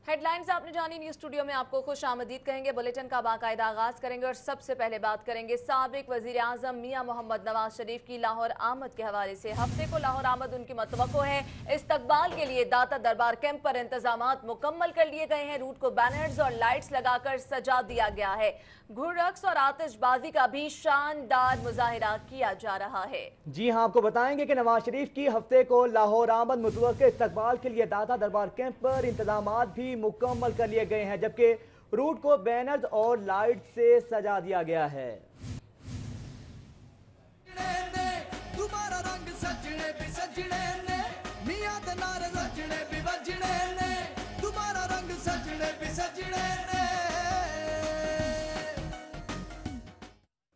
Headlines आपने जानी। News studio में आपको खुश आमदीद कहेंगे। बुलेटिन का बाकायदा आगाज करेंगे और सबसे पहले बात करेंगे साबिक वजीर आजम मियां मोहम्मद नवाज शरीफ की लाहौर आमद के हवाले से। हफ्ते को लाहौर आमद उनकी मतवक्को है। इस्तकबाल के लिए दाता दरबार कैंप पर इंतजामात मुकम्मल कर लिए गए हैं। रूट को बैनर्स और लाइट्स लगाकर सजा दिया गया है। घुड़रक्स और आतिशबाजी का भी शानदार मुजाहिरा किया जा रहा है। जी हाँ, आपको बताएंगे कि नवाज शरीफ की हफ्ते को लाहौर आमद मुतवक्के इस्तकबाल के लिए दाता दरबार कैंप पर इंतजामात भी मुकम्मल कर लिए गए हैं, जबकि रूट को बैनर्स और लाइट से सजा दिया गया है।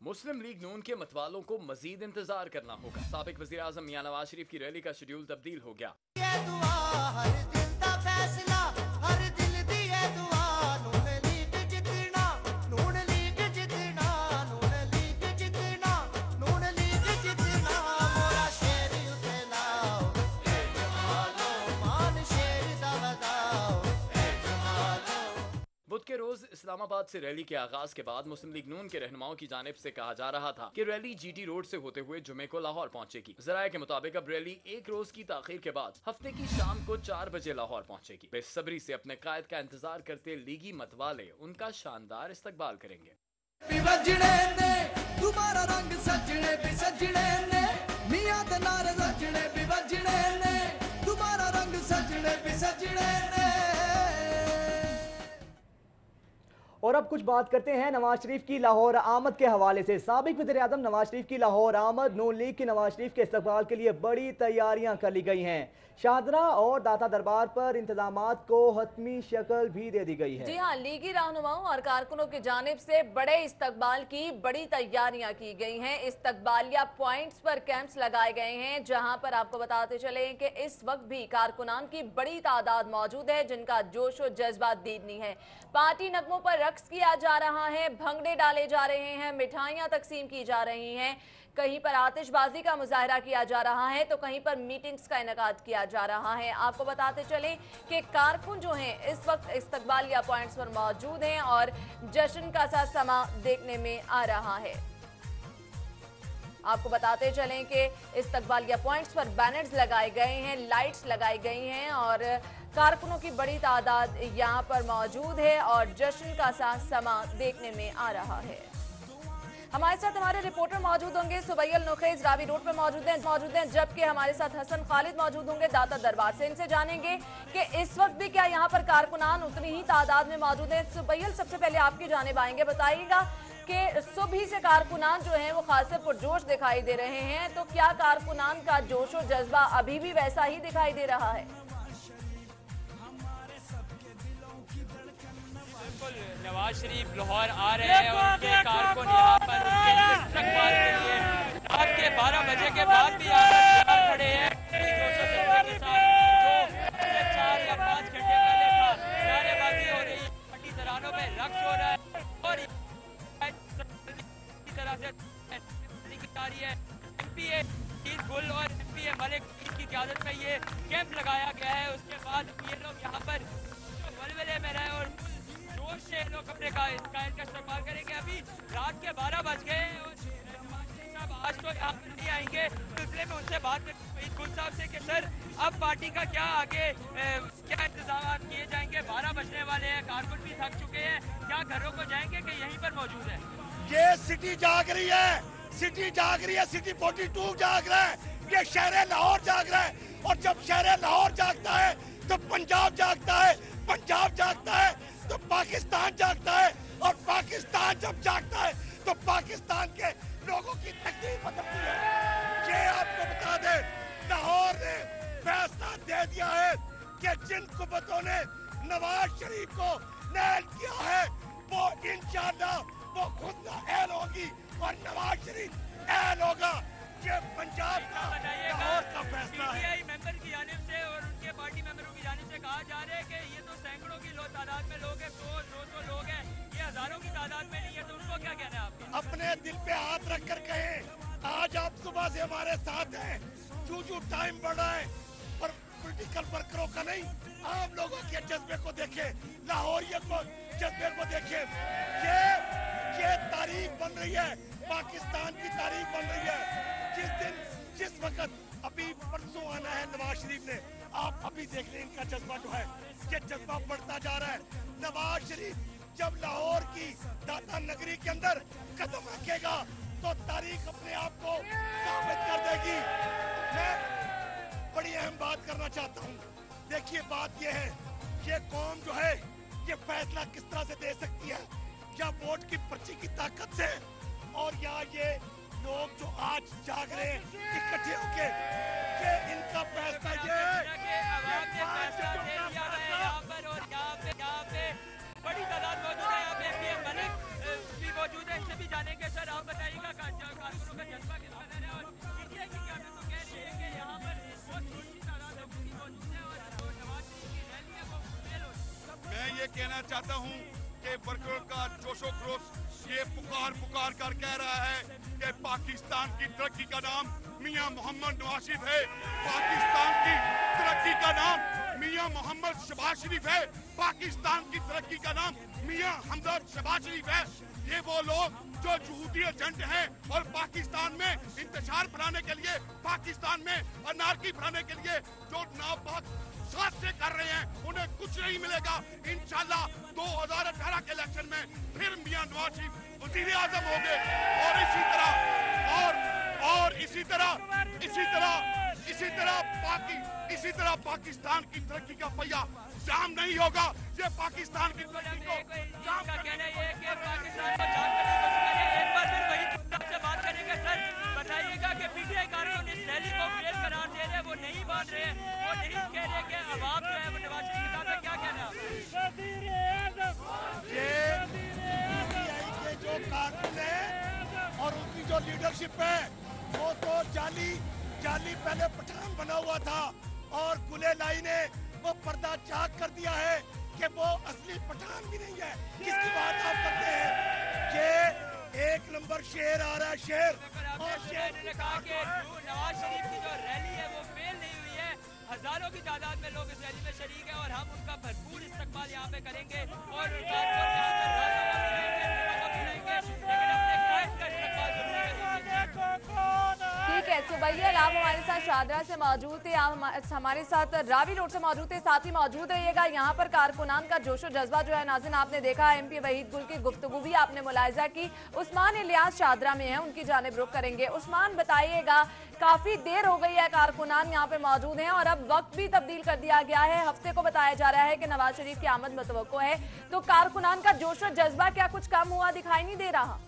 मुस्लिम लीग नून के मतवालों को मजीद इंतजार करना होगा। साबिक वज़ीर आज़म मियां नवाज शरीफ की रैली का शेड्यूल तब्दील हो गया। बुध के रोज इस्लामाबाद से रैली के आगाज के बाद मुस्लिम लीग नून के रहनुमाओं की जानिब से कहा जा रहा था कि रैली जीटी रोड से होते हुए जुमे को लाहौर पहुंचेगी। ज़राए के मुताबिक अब रैली एक रोज की ताखीर के बाद हफ्ते की शाम को 4 बजे लाहौर पहुंचेगी। बेसब्री से अपने कायद का इंतजार करते लीगी मतवाले उनका शानदार इस्तकबाल करेंगे। और अब कुछ बात करते हैं नवाज शरीफ की लाहौर आमद के हवाले से। साबिक वज़ीर आज़म नवाज शरीफ की लाहौर आमद, नून लीग की नवाज शरीफ के इस्तकबाल के लिए बड़ी तैयारियां कर ली गई हैं। शाहदरा और दाता दरबार पर इंतजामात को हतमी शक्ल भी दे दी गई है। जी हाँ, लीगी रहनुमाओं और कारकुनों की जानिब से बड़े इस्तकबाल की बड़ी तैयारियां की गई हैं। इस्तकबालिया पॉइंट्स पर कैंप्स लगाए गए हैं, जहां पर आपको बताते चले कि इस वक्त भी कारकुनान की बड़ी तादाद मौजूद है, जिनका जोश और जज्बा दीदनी है। पार्टी नगमों पर रक्स किया जा रहा है, भंगड़े डाले जा रहे हैं, मिठाइयां तकसीम की जा रही हैं, कहीं पर आतिशबाजी का मुजाहरा किया जा रहा है तो कहीं पर मीटिंग्स का इनेकाद किया जा रहा है। आपको बताते चले कि कारकुन जो हैं इस वक्त इस्तकबालिया पॉइंट्स पर मौजूद हैं और जश्न का सा समा देखने में आ रहा है। आपको बताते चलें कि इस्तकबालिया पॉइंट्स पर बैनर्स लगाए गए हैं, लाइट्स लगाई गई हैं और कारकुनों की बड़ी तादाद यहां पर मौजूद है और जश्न का सा समा देखने में आ रहा है। हमारे साथ हमारे रिपोर्टर मौजूद होंगे। सुबैयल नुखैज रावी रोड पर मौजूद हैं, जबकि हमारे साथ हसन खालिद मौजूद होंगे दाता दरबार से। इनसे जानेंगे कि इस वक्त भी क्या यहाँ पर कारकुनान उतनी ही तादाद में मौजूद हैं। सुबैयल, सबसे पहले आपकी जानिब आएंगे, बताइएगा कि सुबह से कारकुनान जो हैं वो खासे पुरजोश दिखाई दे रहे हैं, तो क्या कारकुनान का जोश और जज्बा अभी भी वैसा ही दिखाई दे रहा है? नवाज शरीफ लाहौर आ रहे हैं और उनके कारकुन यहाँ पर उनके इस्तकबाल के लिए रात के 12 बजे के बाद भी यहाँ पर तैयार खड़े हैं। के साथ जो 4 या 5 घंटे पहले था, नारेबाजी हो रही है, पार्टी तरानों में रक्स हो रहा है और इसी तरह से आ रही है। एमपीए गुल और एमपीए मलिक की क़यादत में ये कैंप लगाया गया है। उसके बाद ये लोग यहाँ पर वलवले में रहे और से लोग अपने कायद का इस्तेमाल करेंगे। अभी रात के 12 बज गए और साहब आज तो यहाँ पर नहीं आएंगे। सिलसिले में उनसे बात करेंगे गुल साहब से कि सर अब पार्टी का क्या आगे क्या इंतजाम किए जाएंगे? 12 बजने वाले हैं, कारकुन भी थक चुके हैं, क्या घरों को जाएंगे कि यहीं पर मौजूद है? ये सिटी जाग रही है, सिटी जाग रही है, सिटी 42 जाग रहा है, ये शहर लाहौर जाग रहा है। और जब शहर लाहौर जागता है तो पंजाब जागता है, पंजाब जागता है तो पाकिस्तान जागता है और पाकिस्तान जब जागता है तो पाकिस्तान के लोगों की तकलीफ बदलती है। ये आपको बता दें, लाहौर ने फैसला दे दिया है कि जिन कुव्वतों ने नवाज शरीफ को नैल किया है वो इंशाअल्लाह वो खुद नाअहल होगी और नवाज शरीफ अहल होगा। ये पंजाब का लाहौर का फैसला है। मेंबर की जानिब से और उनके पार्टी मेंबरों की जानिब से कहा जा रहा है कि ये तो सैकड़ों की तादाद में लोग हैं, 100-200 लोग हैं, ये हजारों की तादाद में नहीं है, तो उनको क्या कहना है आपका? अपने दिल पे हाथ रख कर कहें, आज आप सुबह से हमारे साथ हैं, जो टाइम बढ़ा है पर पॉलिटिकल वर्करों का नहीं, आम लोगों के जज्बे को देखें। लाहौरियत को, जज्बे को देखिए। ये तारीख बन रही है, पाकिस्तान की तारीख बन रही है। जिस वक्त अभी परसों आना है नवाज शरीफ ने, आप अभी देख लें इनका जज्बा जो है, ये जज्बा बढ़ता जा रहा है। नवाज शरीफ जब लाहौर की दाता नगरी के अंदर कदम रखेगा तो तारीख अपने आप को साबित कर देगी। मैं बड़ी अहम बात करना चाहता हूँ। देखिए बात ये है, ये कौम जो है ये फैसला किस तरह से दे सकती है, या वोट की पर्ची की ताकत से, और या ये लोग जो आज जाग रहे हैं इकट्ठे होके, ये इनका फैसला ये बड़ी तादाद मौजूद है। यहाँ पे एमपीए मलिक भी मौजूद है, इनसे भी जानेंगे। सर आप बताइएगा कारकुनों का जज्बा किस कदर है, और पीटीआई की क़यादत तो कह रही है कि यहाँ पर बहुत छोटी तादाद लोगों की मौजूद है और नवाज शरीफ की रैली है वो फेल हो। मैं ये कहना चाहता हूँ कि वर्करों का जोशो खरोश ये पुकार कर कह रहा है कि पाकिस्तान की तरक्की का नाम मियां मोहम्मद नवाज शरीफ है। पाकिस्तान की तरक्की का नाम मियां मोहम्मद शहबाज शरीफ है। पाकिस्तान की तरक्की का नाम मियां हमदर्द शहबाज शरीफ है। ये वो लोग जो यहूदी एजेंट हैं और पाकिस्तान में इंतशार बनाने के लिए, पाकिस्तान में अनारकी बनाने के लिए जो नापाक साथ से कर रहे हैं, उन्हें कुछ नहीं मिलेगा। इंशाल्लाह 2018 के इलेक्शन में फिर मियां नवाज शरीफ वज़ीर आज़म होंगे, और इसी तरह पाकिस्तान की तरक्की का पहिया जाम नहीं होगा। ये पाकिस्तान की तरक्की को का कहना ये है कि पाकिस्तान को जाम करने को करें। एक बार फिर वही से बात करेंगे। सर बताइएगा कि पीटीआई कारकुन इस रैली को फेल करार दे रहे, वो नहीं मान रहे, वो नहीं कह रहे कि अवाम जो है वो नवाज शरीफ के साथ है। क्या कहना है? ये पीटीआई के जो कारकुन है और उनकी जो लीडरशिप है वो तो जाली पहले पठान बना हुआ था, और गुलेलाई ने वो पर्दा चाक कर दिया है कि वो असली पठान भी नहीं है। किसकी बात आप करते हैं? ये एक नंबर शेर आ रहा है, शेर। और शेर ने कहा कि नवाज शरीफ की जो रैली है वो फेल नहीं हुई है। हजारों की तादाद में लोग इस रैली में शरीक है और हम उनका भरपूर इस्तकबाल यहाँ पे करेंगे, और ठीक है सुबैया, आप हमारे साथ शादरा से मौजूद थे, आप हमारे साथ रावी रोड से मौजूद थे, साथ ही मौजूद रहिएगा। यहाँ पर कारकुनान का जोशो जज्बा जो है नाज़रीन आपने देखा, एमपी वहीद गुल की गुफ्तगू भी आपने मुलाहिजा की। उस्मान इलियास शादरा में है, उनकी जानिब रुख करेंगे। उस्मान बताइएगा, काफी देर हो गई है, कारकुनान यहाँ पे मौजूद हैं और अब वक्त भी तब्दील कर दिया गया है। हफ्ते को बताया जा रहा है कि नवाज शरीफ की आमद मुतवक्को है, तो कारकुनान का जोशो जज्बा क्या कुछ कम हुआ दिखाई नहीं दे रहा?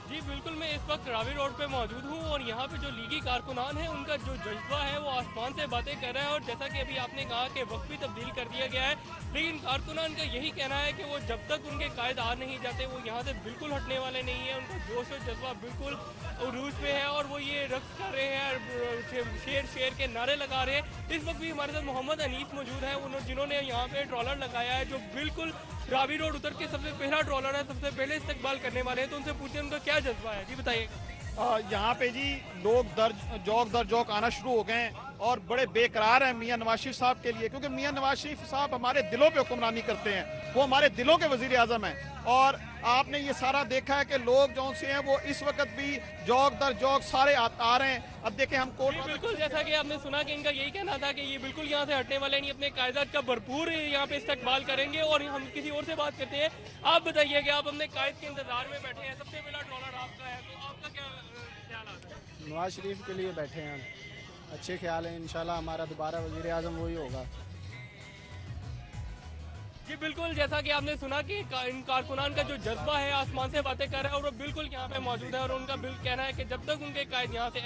जी बिल्कुल, मैं इस वक्त रावी रोड पे मौजूद हूँ और यहाँ पे जो लीगी कारकुनान है उनका जो जज्बा है वो आसमान से बातें कर रहा है। और जैसा कि अभी आपने कहा कि वक्त भी तब्दील कर दिया गया है, लेकिन कारकुनान का यही कहना है कि वो जब तक उनके कायद आ नहीं जाते वो यहाँ से बिल्कुल हटने वाले नहीं है। उनका जोश और जज्बा बिल्कुल उरूज पे है और वो ये रक्स कर रहे हैं, शेर शेर के नारे लगा रहे हैं। इस वक्त भी हमारे साथ मोहम्मद अनीस मौजूद है, जिन्होंने यहाँ पे ट्रॉलर लगाया है, जो बिल्कुल रावी रोड उतर के सबसे पहला ट्रॉलर है, सबसे पहले इस्तकबाल करने वाले हैं। तो उनसे पूछते हैं उनका क्या जज्बा है। जी बताइए। यहाँ पे जी लोग दर जौक आना शुरू हो गए हैं और बड़े बेकरार हैं मियां नवाज शरीफ साहब के लिए, क्योंकि मियां नवाज शरीफ साहब हमारे दिलों पे हुक्मरानी करते हैं, वो हमारे दिलों के वजीर आजम हैं। और आपने ये सारा देखा है कि लोग जो से हैं वो इस वक्त भी जौक दर जौक सारे आ रहे हैं। अब देखें हम कोर्ट बिल्कुल, जैसा कि आपने सुना कि इनका यही कहना था कि ये बिल्कुल यहाँ से हटने वाले नहीं, अपने कायदात का भरपूर यहाँ पे इस्तकबाल करेंगे। और हम किसी और से बात करते हैं। आप बताइए कि आप अपने कायद के इंतजार में बैठे हैं, सबसे पहला ट्रॉलर आपका है, तो आपका क्या ख्याल आता है? नवाज शरीफ के लिए बैठे हैं हम, अच्छे ख्याल है, इंशाल्लाह हमारा दोबारा वजीर आजम वही होगा। जी बिल्कुल, जैसा कि आपने सुना कि इन कारकुनान का जो जज्बा है आसमान से बातें कर रहा है और वो बिल्कुल यहाँ पे मौजूद है। और उनका कहना है कि जब तक उनके कायद यहाँ से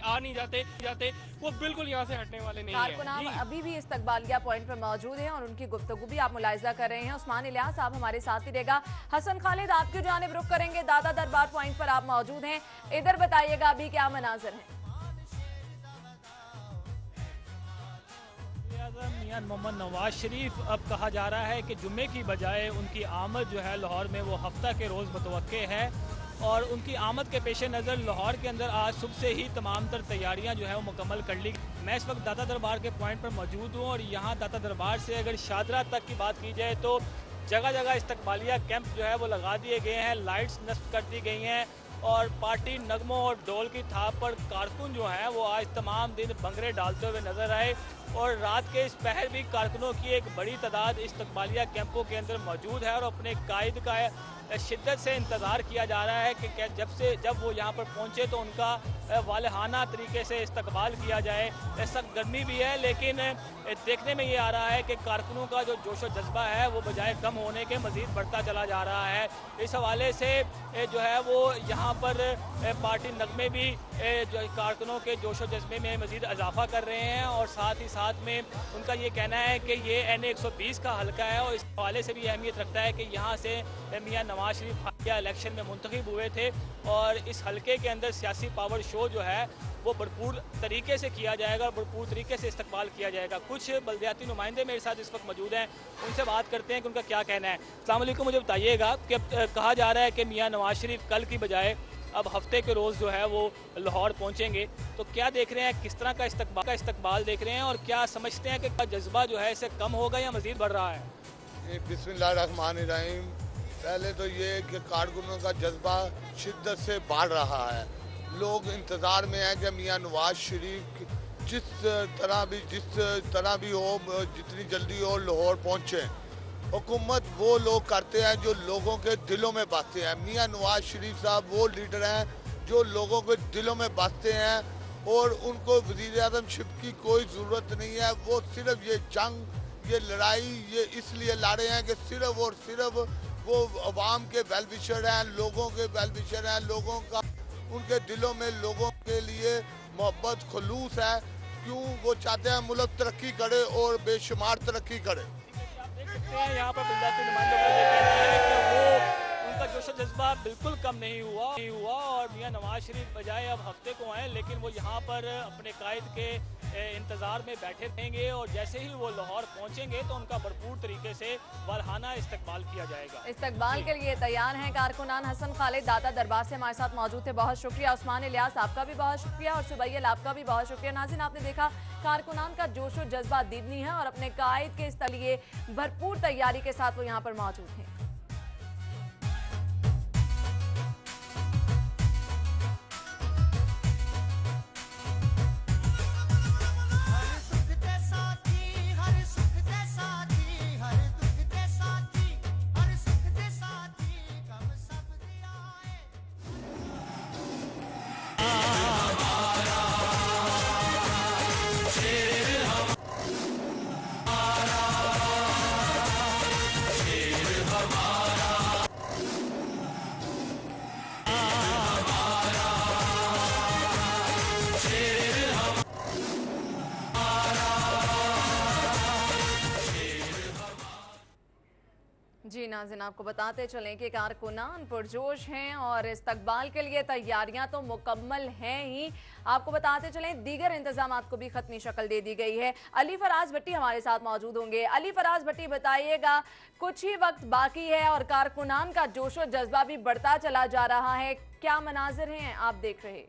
आ नहीं जाते वो बिल्कुल यहाँ से हटने वाले नहीं हैं। कारकुनान अभी भी इस्तकबालिया पॉइंट पर मौजूद हैं और उनकी गुफ्तगू भी आप मुलाहिजा कर रहे हैं। उस्मान इलियास आप हमारे साथ ही रहेगा। हसन खालिद आपकी जानिब रुख करेंगे, दादा दरबार पॉइंट पर आप मौजूद हैं, इधर बताइएगा अभी क्या मनाजर है? मियां मोहम्मद नवाज शरीफ अब कहा जा रहा है कि जुम्मे की बजाय उनकी आमद जो है लाहौर में वो हफ्ता के रोज़ मुतवक्के है। और उनकी आमद के पेश नज़र लाहौर के अंदर आज सुबह से ही तमाम तर तैयारियां जो है वो मुकम्मल कर ली। मैं इस वक्त दाता दरबार के पॉइंट पर मौजूद हूँ और यहाँ दाता दरबार से अगर शादरा तक की बात की जाए तो जगह जगह इस्तकबालिया कैंप जो है वो लगा दिए गए हैं, लाइट्स नस्ब कर दी गई हैं और पार्टी नगमों और ढोल की थाप पर कारकुन जो हैं वो आज तमाम दिन भंगड़े डालते हुए नजर आए और रात के इस पहर भी कारकुनों की एक बड़ी तादाद इस्तकबालिया कैंपों के अंदर मौजूद है और अपने कायद का शिद्दत से इंतज़ार किया जा रहा है कि जब वो यहाँ पर पहुँचे तो उनका वालहाना तरीके से इस्तकबाल किया जाए। सख्त गर्मी भी है लेकिन देखने में ये आ रहा है कि कारकुनों का जो जोश व जज्बा है वो बजाय कम होने के मज़ीद बढ़ता चला जा रहा है। इस हवाले से जो है वो यहाँ पर पार्टी नगमे भी जो कारकुनों के जोश व जज्बे में मज़ीद इजाफा कर रहे हैं और साथ ही साथ में उनका ये कहना है कि ये NA-120 का हल्का है और इस हवाले से भी अहमियत रखता है कि यहाँ से मियाँ नवाज शरीफ हालिया इलेक्शन में मुंतखब हुए थे और इस हल्के के अंदर सियासी पावर शो जो है वो भरपूर तरीके से किया जाएगा और भरपूर तरीके से इस्तकबाल किया जाएगा। कुछ बल्दियाती नुमाइंदे मेरे साथ इस वक्त मौजूद हैं, उनसे बात करते हैं कि उनका क्या कहना है। अस्सलाम वालेकुम, मुझे बताइएगा कि कहा जा रहा है कि मियाँ नवाज शरीफ कल की बजाय अब हफ्ते के रोज़ जो है वो लाहौर पहुँचेंगे, तो क्या देख रहे हैं, किस तरह का इस्तकबाल देख रहे हैं और क्या समझते हैं कि जज्बा जो है इसे कम होगा या मज़ीद बढ़ रहा है? बिस्मिल्लाहिर्रहमानिर्रहीम। पहले तो ये कि कारकुनों का जज्बा शिद्दत से बढ़ रहा है। लोग इंतज़ार में हैं कि मियाँ नवाज शरीफ जिस तरह भी हो, जितनी जल्दी हो लाहौर पहुँचे। हुकूमत वो लोग करते हैं जो लोगों के दिलों में बसते हैं। मियाँ नवाज शरीफ साहब वो लीडर हैं जो लोगों के दिलों में बसते हैं और उनको वज़ीर-ए-आज़मशिप की कोई ज़रूरत नहीं है। वो सिर्फ ये जंग, ये लड़ाई ये इसलिए लड़े हैं कि सिर्फ और सिर्फ वो अवाम के वेलविशर हैं, लोगों के वेलविशर हैं। लोगों का उनके दिलों में लोगों के लिए मोहब्बत खुलूस है। क्यों वो चाहते हैं मुल्क तरक्की करे और बेशुमार तरक्की करे। यहाँ पर बल्दियाती नुमाइंदों का ये कहना है कि वो उनका जोश जज्बा बिल्कुल कम नहीं हुआ और मियाँ नवाज शरीफ बजाय अब हफ्ते को आए लेकिन वो यहाँ पर अपने कायद के इंतज़ार में बैठे रहेंगे और जैसे ही वो लाहौर पहुँचेंगे तो उनका भरपूर तरीके से वालहाना इस्तकबाल किया जाएगा। इस्तकबाल के लिए तैयार हैं कारकुनान। हसन खालिद दाता दरबार से हमारे साथ मौजूद थे, बहुत शुक्रिया। उस्मान इलियास आपका भी बहुत शुक्रिया और सुबैल आपका भी बहुत शुक्रिया। नाज़रीन, आपने देखा कारकुनान का जोश व जज्बा दीदनी है और अपने कायद के इस लिए भरपूर तैयारी के साथ वो यहाँ पर मौजूद हैं। जी नाज़रीन, आपको बताते चलें कि कारकुनान पुरजोश हैं और इस्तकबाल के लिए तैयारियां तो मुकम्मल हैं ही। आपको बताते चलें दीगर इंतजामात को भी खत्मी शक्ल दे दी गई है। अली फराज भट्टी हमारे साथ मौजूद होंगे। अली फराज भट्टी, बताइएगा, कुछ ही वक्त बाकी है और कारकुनान का जोश व जज्बा भी बढ़ता चला जा रहा है, क्या मनाजिर हैं आप देख रहे?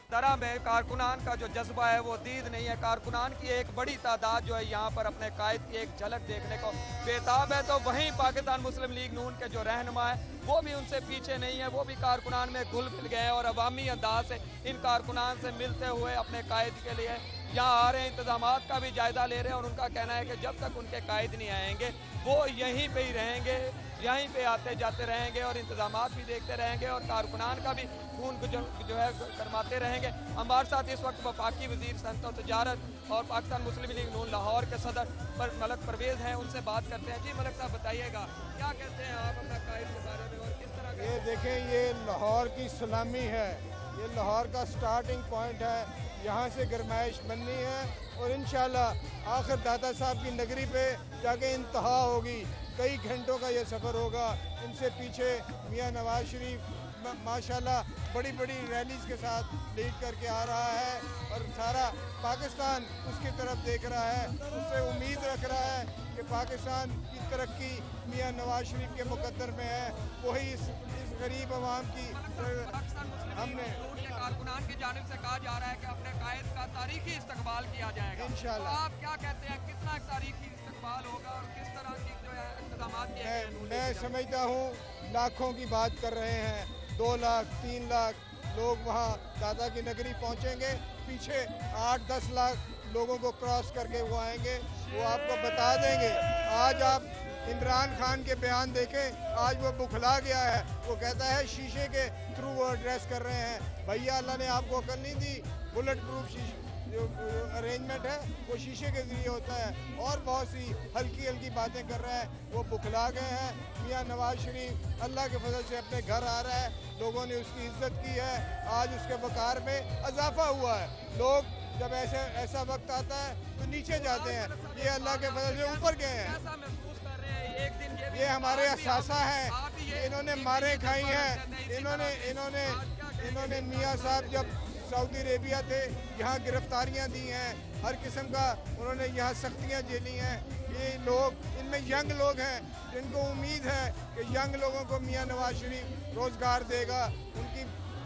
तरह में कारकुनान का जो जज्बा है वो दीद नहीं है। कारकुनान की एक बड़ी तादाद जो है यहाँ पर अपने कायद की एक झलक देखने को बेताब है। तो वहीं पाकिस्तान मुस्लिम लीग नून के जो रहनुमा है वो भी उनसे पीछे नहीं है, वो भी कारकुनान में घुल मिल गए और अवामी अंदाज से इन कारकुनान से मिलते हुए अपने कायद के लिए यहाँ आ रहे हैं, इंतजामात का भी जायजा ले रहे हैं और उनका कहना है कि जब तक उनके कायद नहीं आएंगे वो यहीं पे ही रहेंगे, यहीं पे आते जाते रहेंगे और इंतजामात भी देखते रहेंगे और कारकुनान का भी खून जो है करवाते रहेंगे। हमारे साथ इस वक्त वफाकी वजीर सनत और तजारत और पाकिस्तान मुस्लिम लीग नून लाहौर के सदर मलक परवेज़ हैं, उनसे बात करते हैं। जी मलक साहब, बताइएगा क्या कहते हैं आप अपना कायद के बारे में और किस तरह? ये देखें, ये लाहौर की सलामी है, ये लाहौर का स्टार्टिंग पॉइंट है, यहाँ से गरमाइश बननी है और इंशाल्लाह आखिर दाता साहब की नगरी पे जाके इंतहा होगी। कई घंटों का ये सफ़र होगा। इनसे पीछे मियाँ नवाज शरीफ माशाल्लाह बड़ी बड़ी रैलीज़ के साथ लीड करके आ रहा है और सारा पाकिस्तान उसकी तरफ देख रहा है, उससे उम्मीद रख रहा है कि पाकिस्तान की तरक्की मियां नवाज शरीफ के मुकद्दर में है। वही इस गरीब आवाम की हमने कारकुनान की जानिब से कहा जा रहा है कि अपने कायद का तारीखी इस्तकबाल किया जाएगा। इंशाल्लाह। तो आप क्या कहते हैं, कितना तारीखी इस्तकबाल होगा और किस तरह की जो है इंतजाम किए गए? मैं समझता हूँ लाखों की बात कर रहे हैं, 2 लाख 3 लाख लोग वहाँ दादा की नगरी पहुँचेंगे। पीछे 8-10 लाख लोगों को क्रॉस करके वो आएंगे, वो आपको बता देंगे। आज आप इमरान खान के बयान देखें, आज वो बुखला गया है। वो कहता है शीशे के थ्रू वो एड्रेस कर रहे हैं। भैया अल्लाह ने आपको अकल नहीं दी, बुलेट प्रूफ जो अरेंजमेंट है वो शीशे के जरिए होता है। और बहुत सी हल्की हल्की बातें कर रहा है, वो बुखला गए हैं। मियां नवाज शरीफ अल्लाह के फजल से अपने घर आ रहा है, लोगों ने उसकी इज्जत की है, आज उसके वकार में इजाफा हुआ है। लोग जब ऐसा वक्त आता है तो नीचे जाते हैं, ये अल्लाह के फजल से ऊपर गए हैं। ये हमारे असासा है, इन्होंने मारे खाई हैं। इन्होंने मियाँ साहब जब सऊदी अरेबिया थे यहाँ गिरफ्तारियाँ दी हैं, हर किस्म का उन्होंने यहाँ सख्तियाँ झेली हैं। ये लोग, इनमें यंग लोग हैं जिनको उम्मीद है कि यंग लोगों को मियाँ नवाज शरीफ रोज़गार देगा, उनकी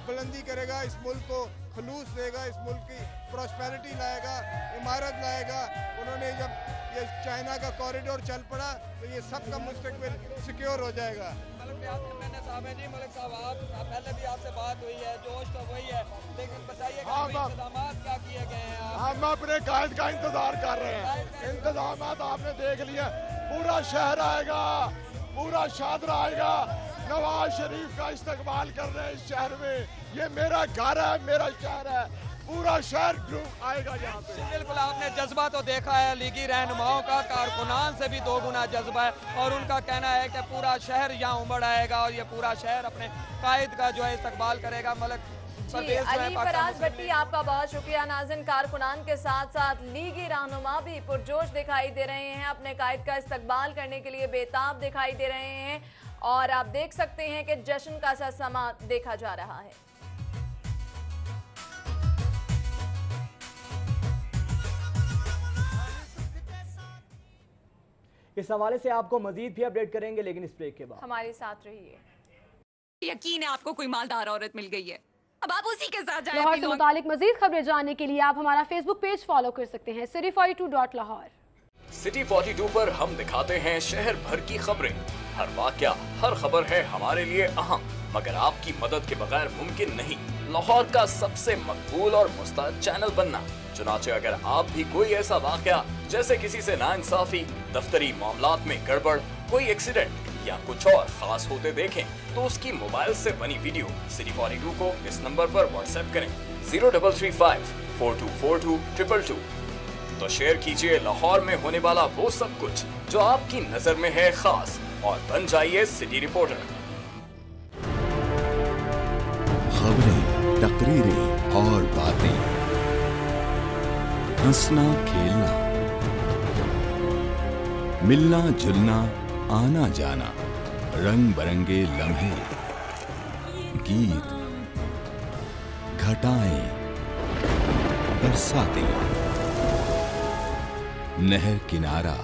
बुलंदी करेगा, इस मुल्क को खलूस देगा, इस मुल्क की प्रॉस्पेरिटी लाएगा, इमारत लाएगा। उन्होंने जब ये चाइना का कॉरिडोर चल पड़ा तो ये सब का मुस्तकबिल सिक्योर हो जाएगा। मलिक साहब, आप पहले भी आपसे बात हुई है, जोश तो वही है, लेकिन बताइए इंतजाम क्या किए गए हैं? हम अपने कायद का इंतजार कर रहे हैं। इंतजाम आपने देख लिया, पूरा शहर आएगा, पूरा शादरा आएगा, नवाज शरीफ का इस्तकबाल कर रहे हैं इस शहर में। ये मेरा घर है, मेरा शहर है, पूरा शहर आएगा यहाँ पे। बिल्कुल, आपने जज्बा तो देखा है लीगी रहनुमाओं का, कारकुनान से भी 2 गुना जज्बा है और उनका कहना है कि पूरा शहर यहाँ उमड़ आएगा और ये पूरा शहर अपने कायद का जो है इस्तकबाल करेगा। मलिक अली फराज भट्टी, आपका बहुत शुक्रिया। नाज़रीन, कारकुनान के साथ साथ लीगी रहनुमा भी पुरजोश दिखाई दे रहे हैं, अपने कायद का इस्तकबाल करने के लिए बेताब दिखाई दे रहे हैं और आप देख सकते हैं कि जश्न का सा समा देखा जा रहा है। इस हवाले से आपको मजीद भी अपडेट करेंगे, लेकिन इस ब्रेक के बाद हमारे साथ रहिए। यकीन है आपको कोई मालदार औरत मिल गई है, अब आप उसी के साथ जाएं। लाहौर से मुतालिक मजीद खबरें जानने के लिए आप हमारा फेसबुक पेज फॉलो कर सकते हैं, city42.lahore। सिटी 42 पर हम दिखाते हैं शहर भर की खबरें। हर वाकया, हर खबर है हमारे लिए अहम, मगर आपकी मदद के बगैर मुमकिन नहीं लाहौर का सबसे मकबूल और मुस्तैद चैनल बनना। चुनाचे अगर आप भी कोई ऐसा वाकया जैसे किसी से नाइंसाफी, दफ्तरी मामलात में गड़बड़, कोई एक्सीडेंट या कुछ और खास होते देखें तो उसकी मोबाइल से बनी वीडियो सिटी 42 को इस नंबर पर व्हाट्सएप करें 0335 4242 222। तो शेयर कीजिए लाहौर में होने वाला वो सब कुछ जो आपकी नजर में है खास और बन जाइए सिटी रिपोर्टर। खबरें, तकरीरें और बातें, हंसना खेलना, मिलना जुलना, आना जाना, रंग बरंगे लम्हे, गीत, घटाएं, बरसातें, नहर किनारा,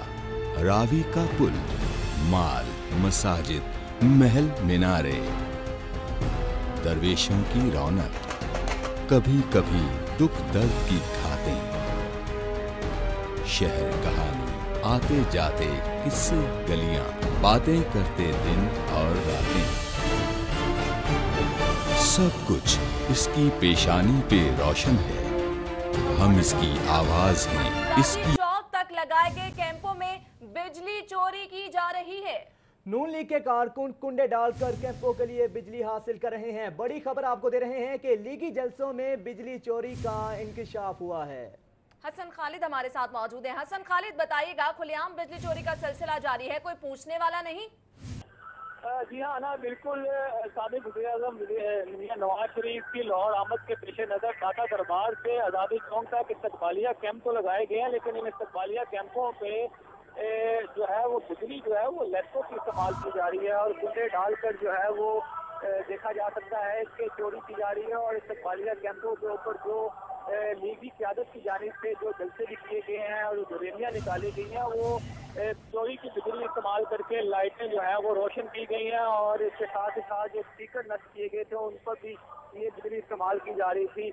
रावी का पुल, माल, मसाजिद, महल मीनारे, दरवेशों की रौनक, कभी कभी दुख दर्द की घातें, शहर कहानी, आते जाते किस्से गलियां, बातें करते दिन और रातें, सब कुछ इसकी पेशानी पे रोशन है। हम इसकी आवाज हैं, इसकी चौक तक लगाए गए कैंपों में बिजली चोरी की जा रही है। नून लीग के कारकुन कुंडे डालकर कैंपों के लिए बिजली हासिल कर रहे हैं। बड़ी खबर आपको दे रहे हैं कि लीगी जलसों में बिजली चोरी का इंकशाफ हुआ है। हसन खालिद हमारे साथ मौजूद हैं। हसन खालिद, बताइएगा, खुलेआम बिजली चोरी का सिलसिला जारी है, कोई पूछने वाला नहीं? जी हाँ ना, बिल्कुल। साबिक वज़ीर-ए-आज़म मियां नवाज शरीफ की लाहौर आमद के पेश नज़र दाता दरबार से आज़ादी चौक तक इस्तकबालिया कैंप तो लगाए गए हैं, लेकिन इन इस्तकबालिया कैंपों पे जो है वो बिजली जो है वो लैपटॉप की इस्तेमाल की जा रही है और कुंडे डालकर जो है वो देखा जा सकता है कि चोरी की जा रही है। और इस्तकबालिया कैंपों के ऊपर जो लीगी क़यादत जानिब से जो जलसे भी किए गए हैं और जो रैलियाँ निकाली गई हैं वो चोरी की बिजली इस्तेमाल करके लाइटें जो है वो रोशन की गई हैं और इसके साथ ही साथ जो स्पीकर नष्ट किए गए थे उन पर भी ये बिजली इस्तेमाल की जा रही थी।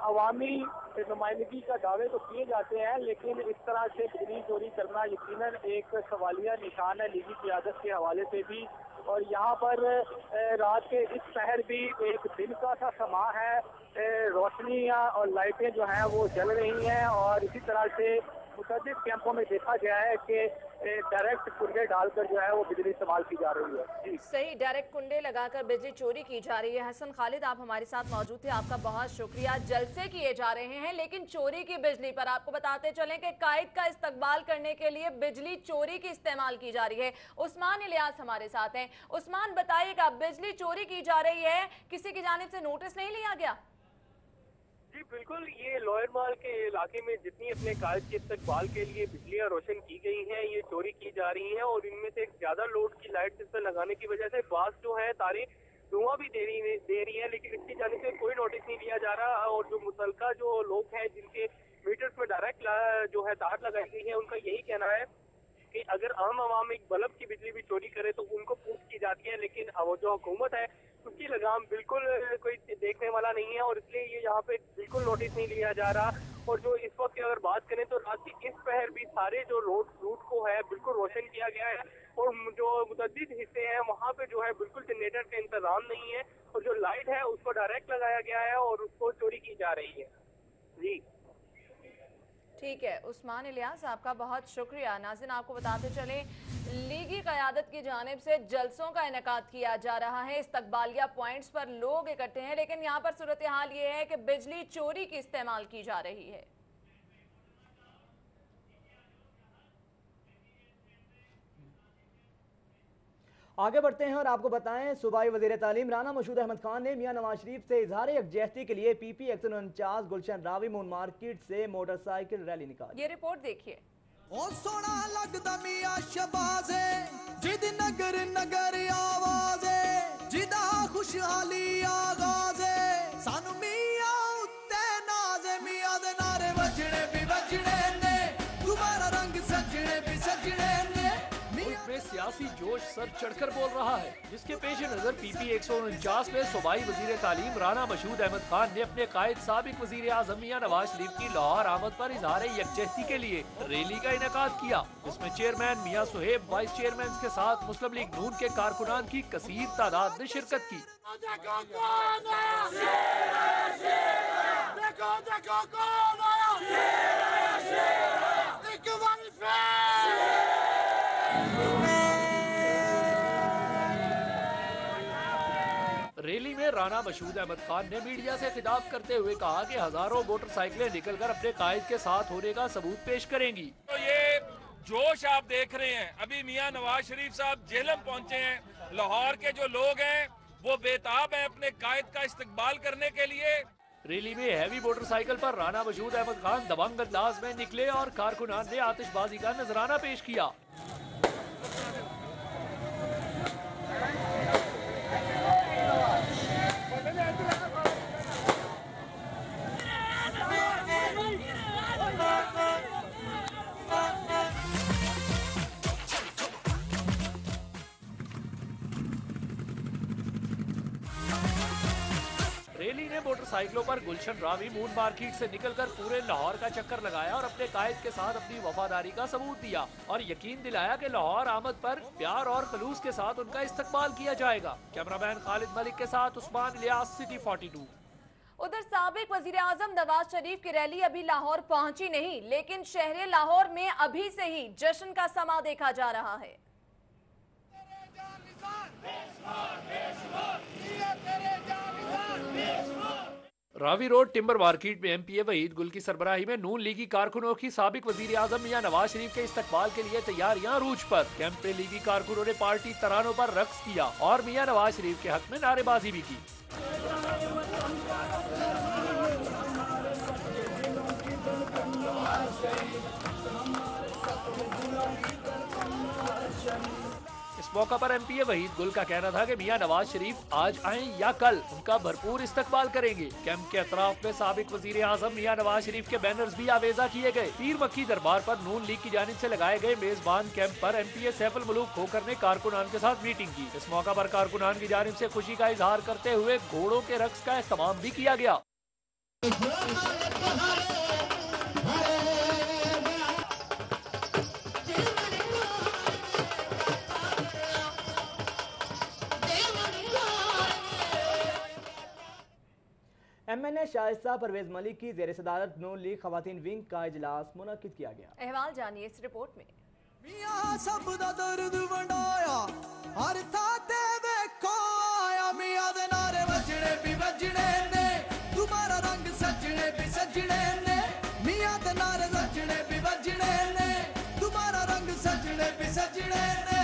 अवामी नुमाइंदगी का दावे तो किए जाते हैं, लेकिन इस तरह से बिजली चोरी करना यकीनन एक सवालिया निशान है लीगी क़यादत के हवाले से भी। और यहाँ पर रात के इस पहर भी एक दिन का सा समा है, रोशनियाँ और लाइटें जो हैं वो जल रही हैं और इसी तरह से मुतअद्दिद कैंपों में देखा गया है कि डायरेक्ट कुंडे डालकर जो है वो बिजली इस्तेमाल की जा रही है। जी सही, डायरेक्ट कुंडे लगाकर बिजली चोरी की जा रही है। हसन खालिद, आप हमारे साथ मौजूद थे, आपका बहुत शुक्रिया। जलसे किए जा रहे हैं लेकिन चोरी की बिजली पर आपको बताते चलें कि कायद का इस्तकबाल करने के लिए बिजली चोरी की इस्तेमाल की जा रही है। उस्मान इलियास हमारे साथ हैं। उस्मान, बताइएगा, बिजली चोरी की जा रही है, किसी की जानिब से नोटिस नहीं लिया गया? जी बिल्कुल, ये लोअर माल के इलाके में जितनी अपने कायद के इस्तकबाल के लिए बिजलियां रोशन की गई हैं ये चोरी की जा रही हैं और इनमें से ज्यादा लोड की लाइट इस पर लगाने की वजह से बास जो है तारें धुआं भी दे रही है, लेकिन इसकी जाने से कोई नोटिस नहीं लिया जा रहा। और जो मुतलका जो लोग हैं जिनके मीटर्स में डायरेक्ट जो है तार लगाई गई है, उनका यही कहना है कि अगर आम आवाम एक बल्ब की बिजली भी चोरी करे तो उनको पूछ की जाती है, लेकिन वो जो हुकूमत है उसकी लगाम बिल्कुल कोई देखने वाला नहीं है और इसलिए ये यहाँ पे बिल्कुल नोटिस नहीं लिया जा रहा। और जो इस वक्त की अगर बात करें तो रात की इस पहर भी सारे जो रूट को है बिल्कुल रोशन किया गया है और जो मुतअद्दिद हिस्से हैं वहाँ पे जो है बिल्कुल जनरेटर का इंतजाम नहीं है और जो लाइट है उसको डायरेक्ट लगाया गया है और उसको चोरी की जा रही है। जी ठीक है उस्मान इलियास, आपका बहुत शुक्रिया। नाज़रीन, आपको बताते चलें, लीगी क़यादत की जानिब से जलसों का इनेकाद किया जा रहा है। इस्तकबालिया पॉइंट्स पर लोग इकट्ठे हैं, लेकिन यहाँ पर सूरत हाल ये है कि बिजली चोरी की इस्तेमाल की जा रही है। आगे बढ़ते हैं और आपको बताएं, सूबाई वज़ीर तालीम राना मशहूद अहमद खान ने मियां नवाज शरीफ से इजहार यकजहती के लिए PP 149 गुलशन रावी मून मार्केट से मोटरसाइकिल रैली निकाली। ये रिपोर्ट देखिए। ओ सोना लगदा मियां शबाज़े जिद नगर नगर आवाज़े जिदा खुशहाली आगाज़े सानू मियां उत्ते नाज़े मियां दे नारे वजने भी वजने ने तुम्हारा रंग सजने भी सजने ने। में सियासी जोश सर चढ़कर बोल रहा है, जिसके पेश नजर PP 149 में सूबाई वजीर तालीम राना मशहूद अहमद खान ने अपने कायद साबिक वजीर आज़म मियां नवाज शरीफ की लाहौर आमद पर इजहार यकजहती के लिए रैली का इनेकाद किया, जिसमें चेयरमैन मियां सुहेब, वाइस चेयरमैन के साथ मुस्लिम लीग नून के कारकुनान की कसीर तादाद ने शिरकत की। रैली में राना मशहूद अहमद खान ने मीडिया से खिताब करते हुए कहा कि हजारों मोटरसाइकिलें निकलकर अपने कायद के साथ होने का सबूत पेश करेंगी। तो ये जोश आप देख रहे हैं, अभी मियां नवाज शरीफ साहब जेहलम पहुंचे हैं। लाहौर के जो लोग हैं वो बेताब हैं अपने कायद का इस्तकबाल करने के लिए। रैली में हैवी मोटरसाइकिल पर राना मशहूद अहमद खान दबंग अंदाज में निकले और कारकुनान ने आतिशबाजी का नजराना पेश किया। रैली ने मोटरसाइकिलों पर गुलशन रावी मून मार्केट से निकलकर पूरे लाहौर का चक्कर लगाया और अपने कायद के साथ अपनी वफादारी का सबूत दिया और यकीन दिलाया कि लाहौर आमद पर प्यार और खलूस के साथ उनका इस्तकबाल किया जाएगा। कैमरामैन खालिद मलिक के साथ उस्मान इलियास, सिटी 42। उधर साबिक वजीर आजम नवाज शरीफ की रैली अभी लाहौर पहुंची नहीं, लेकिन शहर लाहौर में अभी से ही जश्न का समा देखा जा रहा है। रावी रोड टिम्बर मार्केट में MPA वहीद गुल की सरबराही में नून लीगी कारकुनों की साबिक वजीर आजम मियां नवाज शरीफ के इस्तकबाल के लिए तैयारियां अरूज पर। कैंप में लीगी कारकुनों ने पार्टी तरानों पर रक्स किया और मियां नवाज शरीफ के हक में नारेबाजी भी की। इस इस मौका पर MP वहीद गुल का कहना था कि मियां नवाज शरीफ आज आए या कल उनका भरपूर इस्तकबाल करेंगे। कैंप के अतराफ में साबिक वजीर आजम मियां नवाज शरीफ के बैनर्स भी आवेजा किए गए। पीर मक्की दरबार पर नून लीग की जानिब से लगाए गए मेजबान कैंप पर MP सैफुल मुलूक खोकर ने कारकुनान के साथ मीटिंग की। इस मौका पर कारकुनान की जानिब से खुशी का इजहार करते हुए घोड़ों के रक्स का एहतमाम भी किया गया। MNA शाइस्ता परवेज मलिक की ज़ेर सदारत नून लीग खवातीन विंग का इजलास मुनक्किद किया गया। अहवाल जानिए इस रिपोर्ट में। मियां सब दा दर्द वंडाया हर था ते वेखो आया मियां दे नारे वजने ने तुम्हारा रंग सजने भी सजने ने मियां दे नारे वजने ने तुम्हारा रंग सजने भी सजने ने।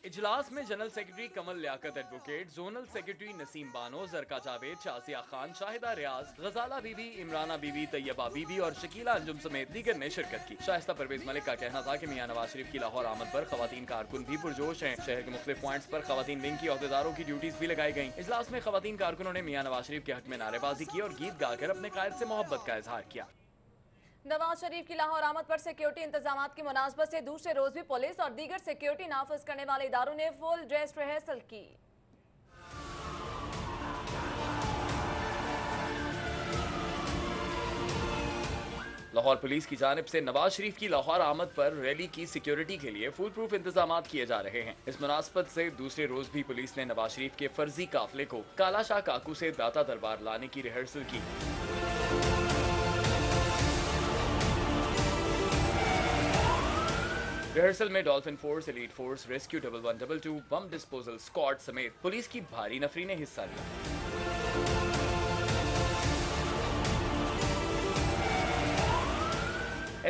इजलास में general secretary Kamal Liaquat advocate, zonal secretary Naseem Bano, Zarka Javed, Shazia Khan, Shahida Riaz, Ghazala Bibi, Imrana Bibi, Tayyaba Bibi और शकीला अंजुम समेत दीगर ने शिरकत की। शाइस्ता परवेज मलिक का कहना था कि मियां नवाज शरीफ की लाहौर आमद पर खवातीन कारकुन भी पुरजोश हैं। शहर के मुख्तलिफ पॉइंट्स पर खवातीन विंग की अहदेदारों की ड्यूटीज भी लगाई गई। इजलास में खवातीन कारकुनों ने मियां नवाज शरीफ के हक में नारेबाजी की और गीत गाकर अपने कायद से मोहब्बत का इजहार किया। नवाज शरीफ की लाहौर आमद पर सिक्योरिटी इंतजाम की मुनासबत से दूसरे रोज भी पुलिस और दीगर सिक्योरिटी नाफिज करने वाले इदारों ने फुल ड्रेस रिहर्सल की। लाहौर पुलिस की जानिब से नवाज शरीफ की लाहौर आमद पर रैली की सिक्योरिटी के लिए फुल प्रूफ इंतजाम किए जा रहे हैं। इस मुनासबत से दूसरे रोज भी पुलिस ने नवाज शरीफ के फर्जी काफिले को काला शाह काकू से दाता दरबार लाने की रिहर्सल की। रिहर्सल में dolphin force, elite force, rescue 1122, bomb disposal squad समेत पुलिस की भारी नफरी ने हिस्सा लिया।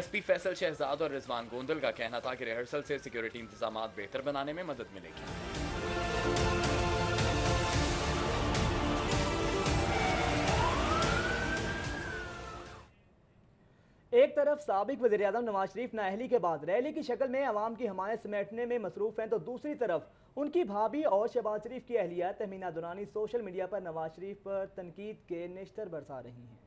SP फैसल शहजाद और रिजवान गोंदल का कहना था कि रिहर्सल से सिक्योरिटी इंतजाम बेहतर बनाने में मदद मिलेगी। एक तरफ साबिक वज़ीर-ए-आज़म नवाज शरीफ नाअहली के बाद रैली की शक्ल में अवाम की हमायत समेटने में मसरूफ हैं, तो दूसरी तरफ उनकी भाभी और शहबाज शरीफ की अहलिया तहमीना दुरानी सोशल मीडिया पर नवाज शरीफ पर तनकीद के नेश्तर बरसा रही हैं।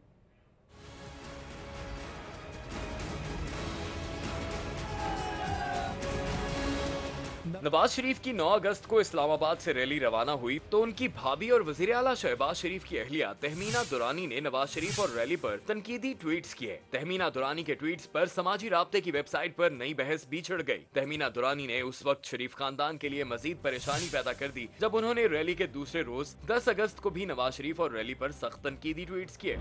नवाज शरीफ की 9 अगस्त को इस्लामाबाद से रैली रवाना हुई तो उनकी भाभी और वजीर आला शहबाज शरीफ की अहलिया तहमीना दुरानी ने नवाज शरीफ और रैली पर तनकीदी ट्वीट्स किए। तहमीना दुरानी के ट्वीट्स पर समाजी राब्ते की वेबसाइट पर नई बहस भी छिड़ गई। तहमीना दुरानी ने उस वक्त शरीफ खानदान के लिए मजीद परेशानी पैदा कर दी जब उन्होंने रैली के दूसरे रोज 10 अगस्त को भी नवाज शरीफ और रैली पर सख्त तनकीदी ट्वीट्स किए।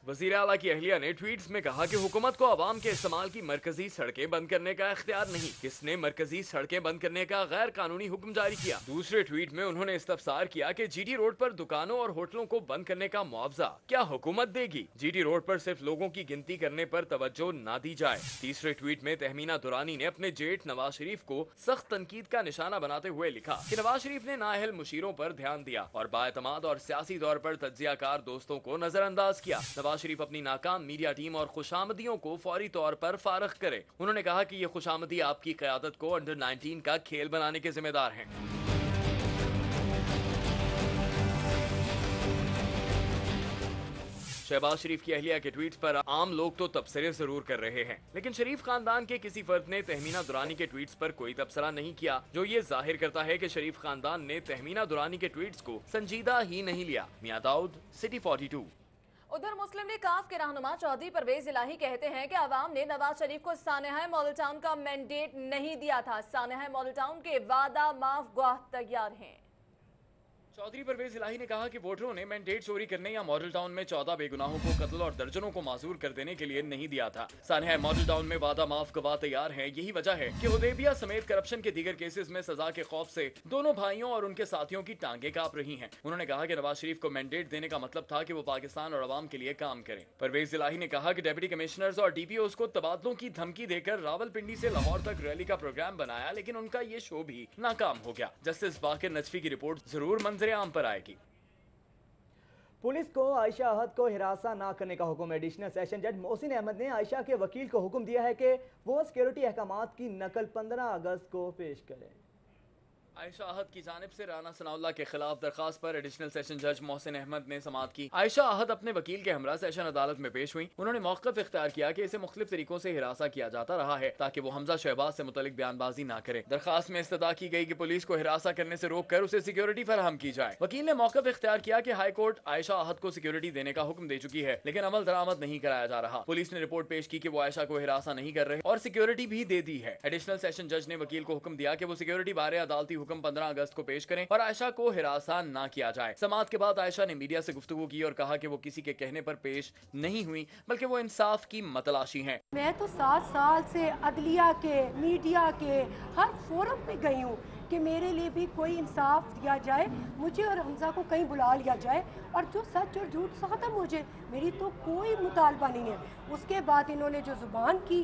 वज़ीर आला की अहलिया ने ट्वीट्स में कहा कि हुकूमत को अवाम के इस्तेमाल की मरकजी सड़कें बंद करने का इख्तियार नहीं, किसने मरकजी सड़कें बंद करने का गैर कानूनी हुक्म जारी किया। दूसरे ट्वीट में उन्होंने इस्तफसार किया कि GT रोड पर दुकानों और होटलों को बंद करने का मुआवजा क्या हुकूमत देगी? GT रोड पर सिर्फ लोगों की गिनती करने पर तवज्जो ना दी जाए। तीसरे ट्वीट में तहमीना दुरानी ने अपने जेठ नवाज शरीफ को सख्त तनकीद का निशाना बनाते हुए लिखा कि नवाज शरीफ ने नाअहल मुशीरों पर ध्यान दिया और बाएतमाद और सियासी तौर पर तज्जियाकार दोस्तों को नजरअंदाज किया। नवाज शरीफ अपनी नाकाम मीडिया टीम और खुशामदियों को फौरी तौर पर फारग करे। उन्होंने कहा कि ये खुशामदी आपकी क़यादत को अंडर 19 का खेल बनाने के जिम्मेदार हैं। शहबाज शरीफ की अहलिया के ट्वीट पर आम लोग तो तबसरे जरूर कर रहे हैं, लेकिन शरीफ खानदान के किसी फर्द ने तहमीना दुरानी के ट्वीट्स पर कोई तबसरा नहीं किया, जो ये जाहिर करता है कि शरीफ खानदान ने तहमीना दुरानी के ट्वीट्स को संजीदा ही नहीं लिया। मियां दाऊद, सिटी 42। उधर मुस्लिम लीग काफ के रहनुमा चौधरी परवेज इलाही कहते हैं कि अवाम ने नवाज शरीफ को सानेहा मॉडल टाउन का मैंडेट नहीं दिया था। सानेहा मॉडल टाउन के वादा माफ ख्वाह तैयार हैं। चौधरी परवेज इलाही ने कहा कि वोटरों ने मैंडेट चोरी करने या मॉडल टाउन में 14 बेगुनाहों को कत्ल और दर्जनों को माजूर कर देने के लिए नहीं दिया था। सानेहा मॉडल टाउन में वादा माफ गवाह तैयार हैं। यही वजह है कि हुदैबिया समेत करप्शन के दीगर केसेस में सजा के खौफ से दोनों भाइयों और उनके साथियों की टांगे कांप रही हैं। उन्होंने कहा कि नवाज शरीफ को मैंडेट देने का मतलब था कि वो पाकिस्तान और अवाम के लिए काम करें। परवेज इलाही ने कहा कि डिप्टी कमिश्नर्स और DPOs को तबादलों की धमकी देकर रावलपिंडी से लाहौर तक रैली का प्रोग्राम बनाया, लेकिन उनका ये शो भी नाकाम हो गया। जस्टिस बाकिर नजफी की रिपोर्ट जरूर मंजर आम पर आएगी। पुलिस को आयशा अहद को हिरासत न करने का हुक्म। एडिशनल सेशन जज मोहसिन अहमद ने आयशा के वकील को हुक्म दिया है कि वो सिक्योरिटी अहकामात की नकल 15 अगस्त को पेश करें। आयशा अहद की जानिब से राना सनाउल्लाह के खिलाफ दरखास्त पर एडिशनल सेशन जज मोहसिन अहमद ने समाअत की। आयशा अहद अपने वकील के हमरा सेशन अदालत में पेश हुई। उन्होंने मौक़िफ़ इख्तियार किया कि इसे मुख्तलिफ तरीकों से हिरासा किया जाता रहा है ताकि वो हमजा शहबाज से मुतल्लिक बयानबाजी न करे। दरखास्त में इस्तदा की गई कि पुलिस को हिरासा करने से रोक कर उसे सिक्योरिटी फराहम की जाए। वकील ने मौक़िफ़ इख्तियार किया कि हाई कोर्ट आयशा अहद को सिक्योरिटी देने का हुक्म दे चुकी है, लेकिन अमल दरामद नहीं कराया जा रहा। पुलिस ने रिपोर्ट पेश की कि वो आयशा को हिरासा नहीं कर रहे और सिक्योरिटी भी दे दी है। एडिशनल सेशन जज ने वकील को हुक्म दिया कि वो सिक्योरिटी बारे अदालती हुक्म 15 अगस्त पेश करें और आयशा को हिरासा ना किया जाए। समाअत के बाद आयशा ने मीडिया से गुफ्तगू की और कहा कि वो किसी के कहने पर पेश नहीं हुई, बल्कि वो इंसाफ की मतलाशी हैं। मैं तो 7 साल से अदलिया के, मीडिया के हर फोरम पे गई हूँ कि मेरे लिए भी कोई इंसाफ दिया जाए, मुझे और हमजा को कहीं बुला लिया जाए और जो सच और झूठ खत्म हो जाए। मेरी तो कोई मुतालबा नहीं है। उसके बाद इन्होंने जो जुबान की,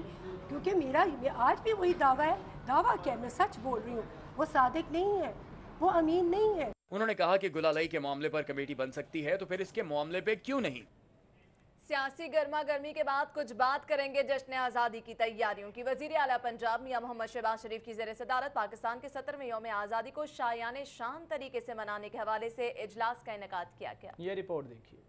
क्योंकि मेरा आज भी वही दावा है। दावा क्या है, मैं सच बोल रही हूँ। वो सादिक नहीं है, वो अमीन नहीं है। उन्होंने कहा कि गुलालाई के मामले पर कमेटी बन सकती है तो फिर इसके मामले पे क्यों नहीं। सियासी गर्मा गर्मी के बाद कुछ बात करेंगे जश्न आज़ादी की तैयारियों की। वज़ीर आला पंजाब मियां मोहम्मद शहबाज शरीफ की ज़ेर सदारत पाकिस्तान के 17वें यौम आज़ादी को शायाने शान तरीके से मनाने के हवाले से इजलास का इनेकाद किया गया। ये रिपोर्ट देखिए।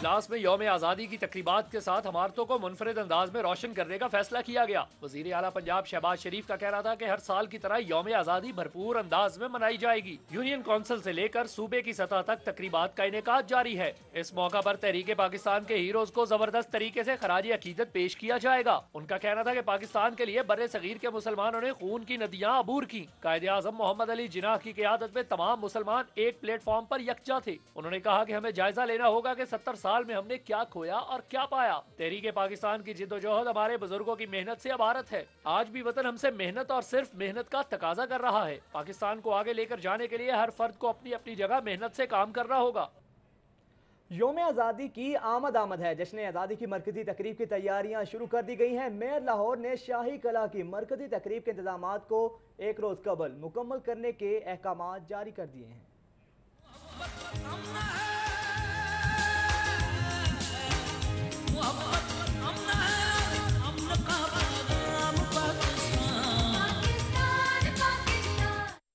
इजलास में यौम आज़ादी की तकरीबात के साथ इमारतों को मुनफरिद अंदाज में रोशन करने का फैसला किया गया। वज़ीर आला पंजाब शहबाज शरीफ का कहना था कि हर साल की तरह यौम आज़ादी भरपूर अंदाज में मनाई जाएगी। यूनियन कौंसिल से लेकर सूबे की सतह तक तकरीबात का इनेकाद जारी है। इस मौका पर तहरीके पाकिस्तान के हीरोज को जबरदस्त तरीके से खराज अकीदत पेश किया जाएगा। उनका कहना था कि पाकिस्तान के लिए बर्रे सगीर के मुसलमानों ने खून की नदियाँ अबूर की। कायदे आज़म मोहम्मद अली जिन्नाह की क़ियादत में तमाम मुसलमान एक प्लेटफॉर्म पर यकजा थे। उन्होंने कहा कि हमें जायजा लेना होगा कि 70 साल में हमने क्या खोया और क्या पाया। तहरीके पाकिस्तान की जिद्दोजहद हमारे बुजुर्गों की मेहनत से अबारत है। आज भी वतन हमसे मेहनत और सिर्फ मेहनत का तकाजा कर रहा है। पाकिस्तान को आगे लेकर जाने के लिए हर फर्द को अपनी अपनी जगह मेहनत से काम करना होगा। यौम आज़ादी की आमद है। जश्न आज़ादी की मरकजी तकरीब की तैयारियां शुरू कर दी गई हैं। मेयर लाहौर ने शाही कला की मरकजी तकरीब के इंतजामात को एक रोज कबल मुकम्मल करने के अहकामात जारी कर दिए हैं।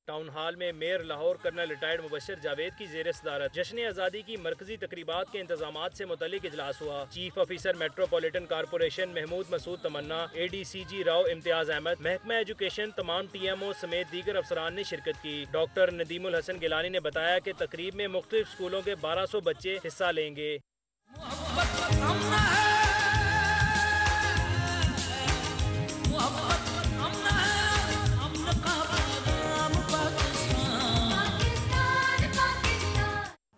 टाउन हॉल में mayor Lahore colonel retired Mubashir Javed की ज़ेर सदारत जश्न आज़ादी की मरकजी तकरीबात के इंतजामात से मुतल्लिक इजलास हुआ। Chief officer metropolitan corporation Mahmood Masood Tamanna, ADCG Rao Imtiaz Ahmed, महकमा एजुकेशन, तमाम TMO समेत दीगर अफसरान ने शिरकत की। डॉक्टर नदीमुल हसन गिलानी ने बताया कि तकरीब में मुख्तलिफ स्कूलों के 1200 बच्चे हिस्सा लेंगे।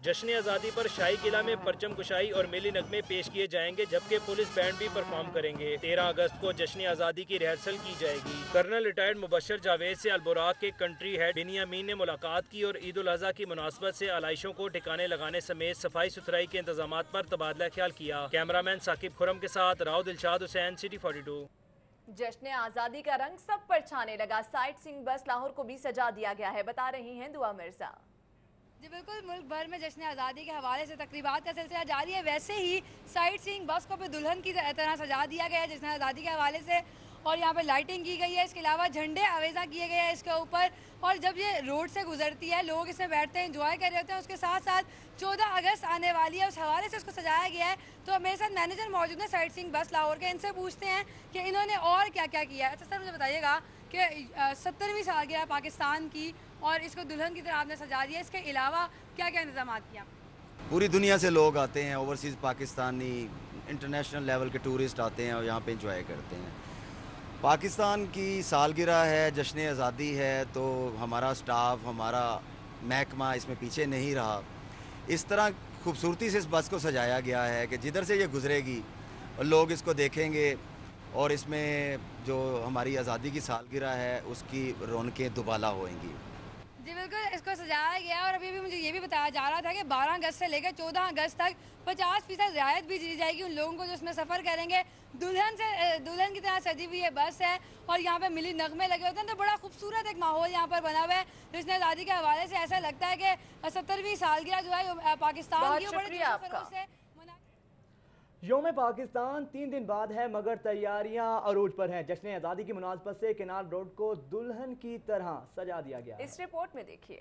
जश्न आज़ादी पर शाही किला में परचम कुशाई और मेली नगमे पेश किए जाएंगे, जबकि पुलिस बैंड भी परफॉर्म करेंगे। 13 अगस्त को जश्न आज़ादी की रिहर्सल की जाएगी। कर्नल रिटायर्ड मुबशर जावेद से अलबुराक के कंट्री हेड बिनियामीन ने मुलाकात की और ईद उल अज़हा की मुनासबत से आलाइशों को ठिकाने लगाने समेत सफाई सुथराई के इंतजामात पर तबादला ख्याल किया। कैमरामैन साकिब खुरम के साथ राव दिलशाद हुसैन, सिटी 42। जश्न आज़ादी का रंग सब पर छाने लगा। साइट सीइंग बस लाहौर को भी सजा दिया गया है, बता रही हैं दुआ मिर्जा। जी बिल्कुल, मुल्क भर में जश्न आज़ादी के हवाले से तकरीबात का सिलसिला जारी है। वैसे ही साइट सीइंग बस को भी दुल्हन की तरह सजा दिया गया है जश्न आज़ादी के हवाले से, और यहाँ पे लाइटिंग की गई है। इसके अलावा झंडे आवेज़ा किए गए हैं इसके ऊपर, और जब ये रोड से गुजरती है लोग इसमें बैठते हैं, इंजॉय कर रहे होते हैं। उसके साथ साथ 14 अगस्त आने वाली है, उस हवाले से उसको सजाया गया है। तो मेरे साथ मैनेजर मौजूद है साइट सीइंग बस लाहौर के, इनसे पूछते हैं कि इन्होंने और क्या क्या किया है। अच्छा सर, मुझे बताइएगा कि 70वीं सालगिरह पाकिस्तान की और इसको दुल्हन की तरह आपने सजा दिया, इसके अलावा क्या क्या इंतजाम किया? पूरी दुनिया से लोग आते हैं, ओवरसीज़ पाकिस्तानी इंटरनेशनल लेवल के टूरिस्ट आते हैं और यहाँ पे इंजॉय करते हैं। पाकिस्तान की सालगिरह है, जश्न आज़ादी है, तो हमारा स्टाफ, हमारा महकमा इसमें पीछे नहीं रहा। इस तरह खूबसूरती से इस बस को सजाया गया है कि जिधर से ये गुजरेगी और लोग इसको देखेंगे और इसमें जो हमारी आज़ादी की सालगिरह है उसकी रौनकें दुबाला होएंगी। जी बिल्कुल, इसको सजाया गया और अभी भी मुझे ये भी बताया जा रहा था कि 12 अगस्त से लेकर 14 अगस्त तक 50% रियायत भी दी जाएगी उन लोगों को जो उसमें सफ़र करेंगे। दुल्हन की तरह सजी हुई ये बस है और यहाँ पे मिली नगमे लगे होते हैं, तो बड़ा खूबसूरत एक माहौल यहाँ पर बना हुआ है। जश्न आज़ादी के हवाले से ऐसा लगता है कि 70वीं सालगिरह जो है पाकिस्तान की बड़े जोश से यौम पाकिस्तान 3 दिन बाद है, मगर तैयारियां अरूज पर हैं। जश्न आज़ादी की मुनासबत से केनाल रोड को दुल्हन की तरह सजा दिया गया। इस रिपोर्ट में देखिए।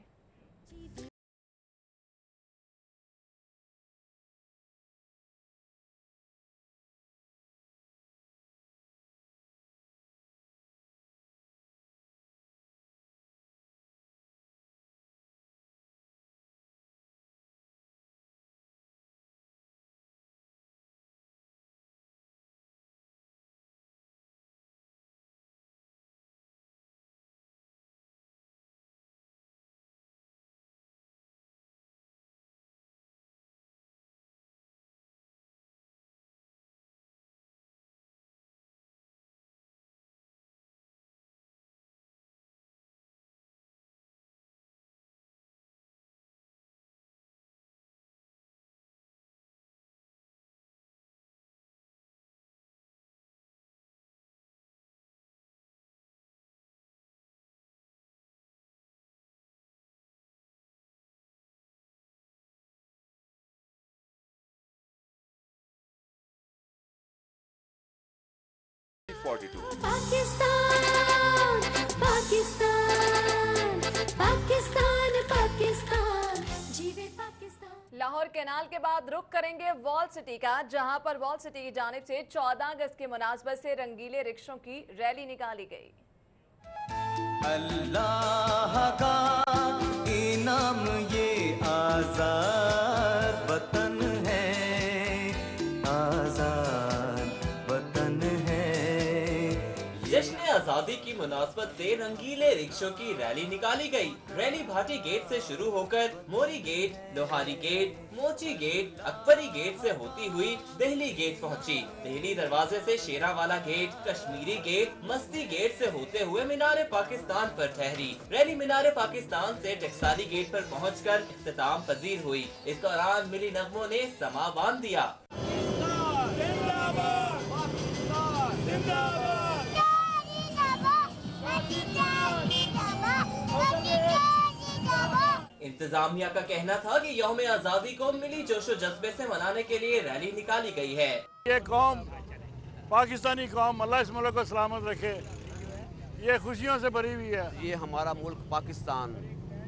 पाकिस्तान पाकिस्तान पाकिस्तान पाकिस्तान जीवे पाकिस्तान। लाहौर कैनाल के बाद रुख करेंगे वॉल सिटी का, जहां पर वॉल सिटी की जानिब से 14 अगस्त की मुनासबत से रंगीले रिक्शों की रैली निकाली गई। अल्लाह का इनाम ये आजाद वतन है, आजाद वतन है। जश्न आज़ादी की मुनासबत से रंगीले रिक्शों की रैली निकाली गई। रैली भाटी गेट से शुरू होकर मोरी गेट, लोहारी गेट, मोची गेट, अकबरी गेट से होती हुई दिल्ली गेट पहुंची। दिल्ली दरवाजे से शेरावाला गेट, कश्मीरी गेट, मस्ती गेट से होते हुए मीनार पाकिस्तान पर ठहरी। रैली मीनार पाकिस्तान से टकसाली गेट पर पहुंचकर इख्तिताम पजीर हुई। इस दौरान मिली नगमों ने समा बांध दिया। इंतजामिया का कहना था कि यौम आज़ादी को मिली जोशो जज्बे से मनाने के लिए रैली निकाली गई है। ये कौम, पाकिस्तानी कौम, अल्लाह इस मुल्क को सलामत रखे, ये खुशियों से भरी हुई है। ये हमारा मुल्क पाकिस्तान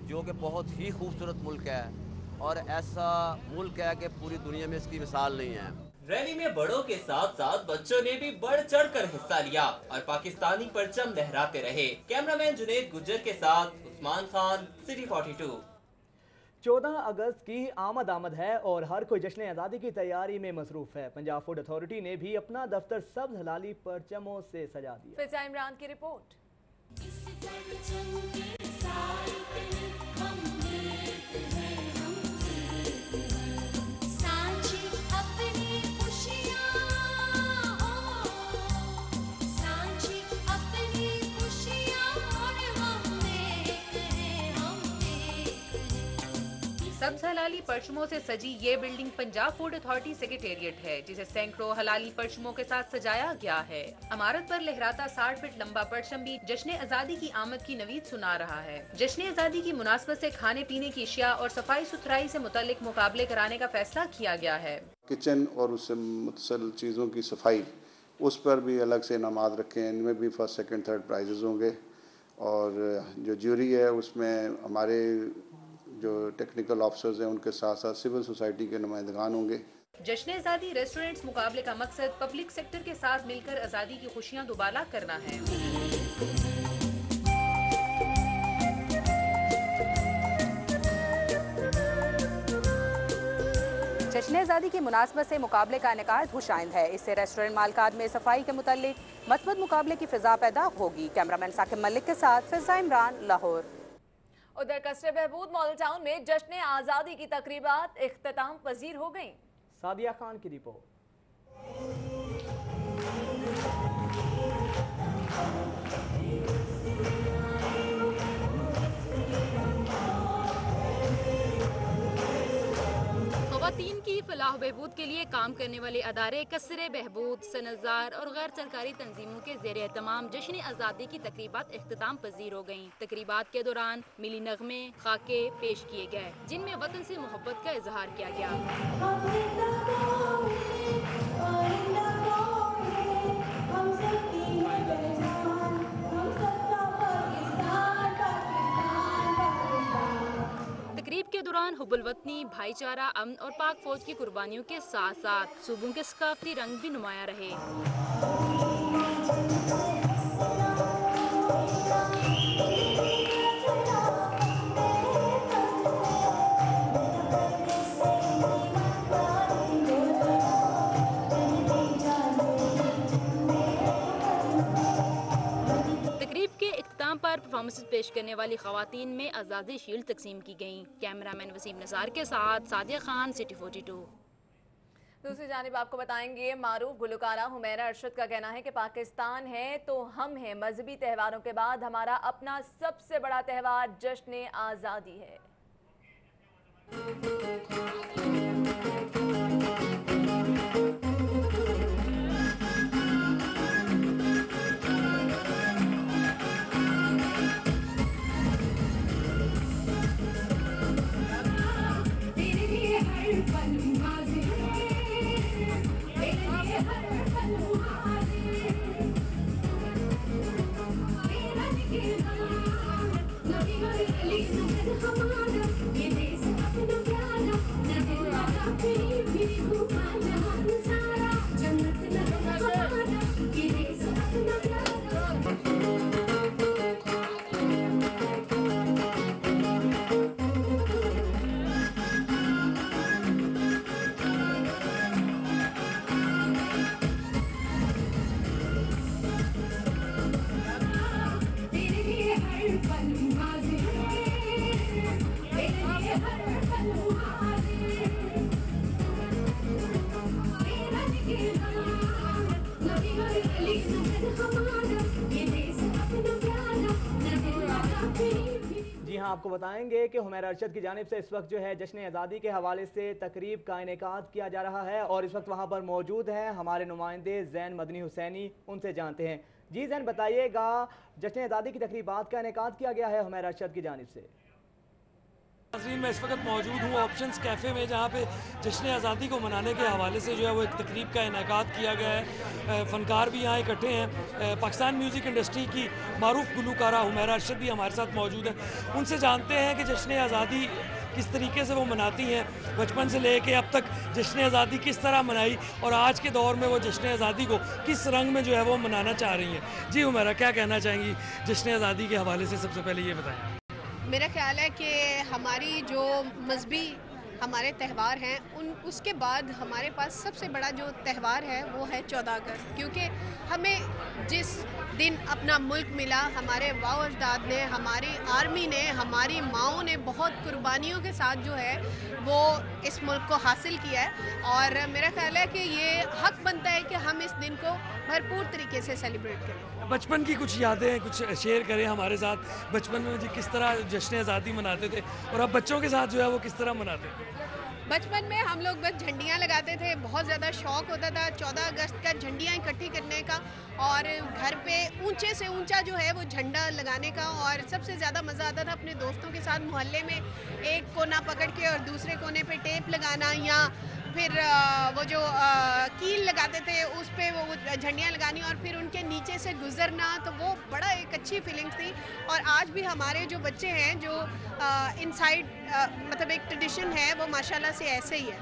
जो कि बहुत ही खूबसूरत मुल्क है और ऐसा मुल्क है कि पूरी दुनिया में इसकी मिसाल नहीं है। रैली में बड़ों के साथ साथ बच्चों ने भी बढ़ चढ़ कर हिस्सा लिया और पाकिस्तानी परचम लहराते रहे। कैमरामैन जुनेद गुज्जर के साथ उस्मान खान, सिटी 42। 14 अगस्त की आमद है और हर कोई जश्न आज़ादी की तैयारी में मसरूफ है। पंजाब फूड अथॉरिटी ने भी अपना दफ्तर सब्ज हलाली परचमों से सजा दिया। फिजा इमरान की रिपोर्ट। सब्ज हलाली परचमों से सजी ये building Punjab food authority secretariat है, जिसे सैकड़ों हलाली परचमों के साथ सजाया गया है। इमारत पर लहराता 60 फीट लंबा परचम भी जश्न आज़ादी की आमद की नवीद सुना रहा है। जश्न आज़ादी की मुनासबत से खाने पीने की अशिया और सफाई सुथराई से मुतालिक मुकाबले कराने का फैसला किया गया है। किचन और उससे मुतसल चीज़ों की सफाई, उस पर भी अलग से इनामात रखे हैं। इनमें भी फर्स्ट सेकंड थर्ड प्राइजेज होंगे और जो ज्यूरी है उसमें हमारे जो टेक्निकल ऑफिसर्स हैं उनके साथ साथ सिविल सोसाइटी के नुमाइंदगान होंगे। जश्न आज़ादी रेस्टोरेंट्स मुकाबले का मकसद पब्लिक सेक्टर के साथ मिलकर आज़ादी की खुशियां दुबाला करना है। जश्न आज़ादी की मुनासबत से मुकाबले का इनेकाद खुशाइंद है। इससे रेस्टोरेंट मालकान में सफाई के मुतालिक मस्बत मुकाबले की फिजा पैदा होगी। कैमरामैन साकिब मलिक के साथ फिजा इमरान, लाहौर। उधर कसरे बहबूद मॉडल टाउन में जश्न आज़ादी की तकरीबात इख्तिताम पजीर हो गयी। सादिया खान की रिपोर्ट। खवातीन की फलाह बहबूद के लिए काम करने वाले अदारे कसरे बहबूद, सनज़ार और गैर सरकारी तंजीमों के ज़ेर एहतमाम जश्न आज़ादी की तकरीबात इख्तिताम पजीर हो गयी। तकरीबात के दौरान मिली नगमे खाके पेश किए गए, जिनमें वतन से मोहब्बत का इजहार किया गया। तकरीब के दौरान हुब्बुल वतनी, भाईचारा, अमन और पाक फौज की कुर्बानियों के साथ साथ सूबों के सकाफती रंग भी नुमाया रहे। पर परफॉर्मेंस पेश करने वाली खवातीन में आज़ादी शील्ड तकसीम की गयी। कैमरामैन वसीम नज़ार के साथ सादिया खान, सिटी 42। दूसरी जानिब आपको बताएंगे, मारूफ गुलकारा हुमैरा अरशद का कहना है कि पाकिस्तान है तो हम हैं। मजहबी त्योहारों के बाद हमारा अपना सबसे बड़ा त्यौहार जश्न आज़ादी है। आपको बताएंगे कि हुमैरा अरशद की जानिब से इस वक्त जो है जश्न आज़ादी के हवाले से तकरीब का इनेकाद किया जा रहा है और इस वक्त वहाँ पर मौजूद हैं हमारे नुमाइंदे ज़ैन मदनी हुसैनी। उनसे जानते हैं। जी ज़ैन, बताइएगा, जश्न आज़ादी की तकरीबात का इनेकाद किया गया है हुमैरा अरशद की जानिब से। नाज़रीन, मैं इस वक्त मौजूद हूँ ऑप्शंस कैफ़े में, जहाँ पे जश्न आज़ादी को मनाने के हवाले से जो है वो एक तकरीब का इनेकाद किया गया है। फ़नकार भी यहाँ इकट्ठे हैं। पाकिस्तान म्यूज़िक इंडस्ट्री की मारूफ गुलकारा हुमैरा अरशद भी हमारे साथ मौजूद है। उनसे जानते हैं कि जश्न आज़ादी किस तरीके से वो मनाती हैं, बचपन से लेके अब तक जश्न आज़ादी किस तरह मनाई और आज के दौर में वो जश्न आज़ादी को किस रंग में जो है वो मनाना चाह रही हैं। जी हुमैरा, क्या कहना चाहेंगी जश्न आज़ादी के हवाले से? सबसे पहले ये बताएँ। मेरा ख्याल है कि हमारी जो मजहबी हमारे त्यौहार हैं उसके बाद हमारे पास सबसे बड़ा जो त्यौहार है वो है 14 अगस्त, क्योंकि हमें जिस दिन अपना मुल्क मिला, हमारे वाओ अजदाद ने, हमारी आर्मी ने, हमारी माओं ने बहुत कुर्बानियों के साथ जो है वो इस मुल्क को हासिल किया है और मेरा ख्याल है कि ये हक बनता है कि हम इस दिन को भरपूर तरीके से सेलिब्रेट करें। बचपन की कुछ यादें कुछ शेयर करें हमारे साथ। बचपन में जी किस तरह जश्न आज़ादी मनाते थे और अब बच्चों के साथ जो है वो किस तरह मनाते थे? बचपन में हम लोग बस झंडियाँ लगाते थे, बहुत ज़्यादा शौक़ होता था 14 अगस्त का झंडियाँ इकट्ठी करने का और घर पे ऊंचे से ऊंचा जो है वो झंडा लगाने का। और सबसे ज़्यादा मज़ा आता था अपने दोस्तों के साथ मोहल्ले में एक कोना पकड़ के और दूसरे कोने पे टेप लगाना या फिर वो जो कील लगाते थे उस पे वो झंडियाँ लगानी और फिर उनके नीचे से गुजरना, तो वो बड़ा एक अच्छी फीलिंग्स थी। और आज भी हमारे जो बच्चे हैं जो इनसाइड मतलब एक ट्रेडिशन है वो माशाल्लाह से ऐसे ही है।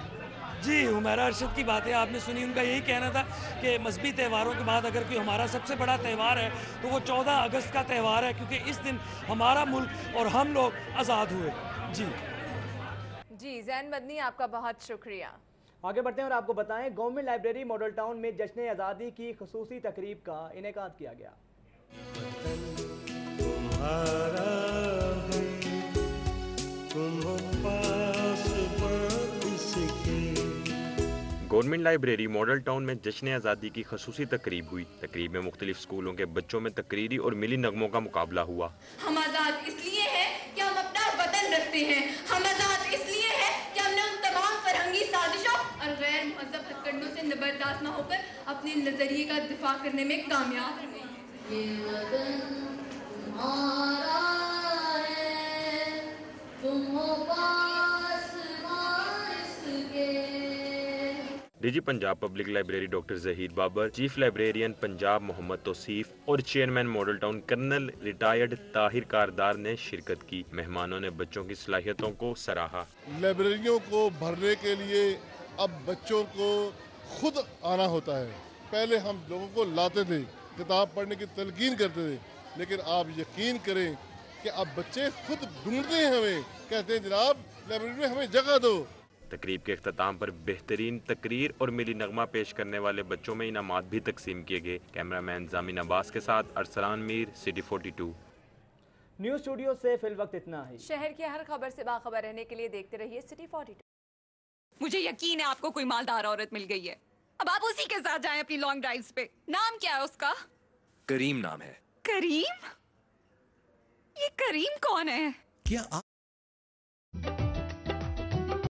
जी, हुमैरा अरशद की बातें आपने सुनी। उनका यही कहना था कि मजहबी त्योहारों के बाद अगर कोई हमारा सबसे बड़ा त्यौहार है तो वो 14 अगस्त का त्यौहार है, क्योंकि इस दिन हमारा मुल्क और हम लोग आज़ाद हुए। जी ज़ैन मदनी, आपका बहुत शुक्रिया। आगे बढ़ते हैं और आपको बताएं, गवर्नमेंट लाइब्रेरी मॉडल टाउन में जश्न आज़ादी की खुसूसी तकरीब का इनेकाद किया गया। गवर्नमेंट लाइब्रेरी मॉडल टाउन में जश्न आज़ादी की खसूसी तकरीब हुई। तकरीब में मुख्तलिफ स्कूलों के बच्चों में तकरीरी और मिली नगमों का मुकाबला हुआ। हम आज़ाद इसलिए हैं कि हम अपना वतन रखते हैं, हम आज़ाद इसलिए हैं कि हमने उन तमाम फरहंगी साजिशों बर्दाश्त न होकर अपने नजरिए का दिफा करने में कामयाब हुए। ये वतन तुम्हारा है, तुम हो पास इसके। DG Punjab public library doctor Zaheer Babar, chief librarian Punjab Mohammad Tauseef और chairman model town colonel retired Tahir Kardar ने शिरकत की। मेहमानों ने बच्चों की सलाहियतों को सराहा। लाइब्रेरियों को भरने के लिए अब बच्चों को खुद आना होता है। पहले हम लोगों को लाते थे, किताब पढ़ने की तलकीन करते थे, लेकिन आप यकीन करें कि अब बच्चे खुद ढूंढते हैं हमें, कहते हैं जनाब लाइब्रेरी में हमें जगह दो। तकरीब के अख्ताम पर बेहतरीन तकरीर और मिली नगमा पेश करने वाले बच्चों में इनामात भी तकसीम किए गए। कैमरामैन जामिन अब्बास के साथ Arsalan Mir, city 42। News studio से फिल वक्त इतना ही। शहर की हर खबर से बाखबर रहने के लिए देखते रहिए सिटी 42। मुझे यकीन है आपको कोई मालदार औरत मिल गई है। अब आप उसी के साथ जाएं अपनी लॉन्ग ड्राइव्स पे। नाम क्या है उसका? करीम नाम है। करीम? ये करीम कौन है? क्या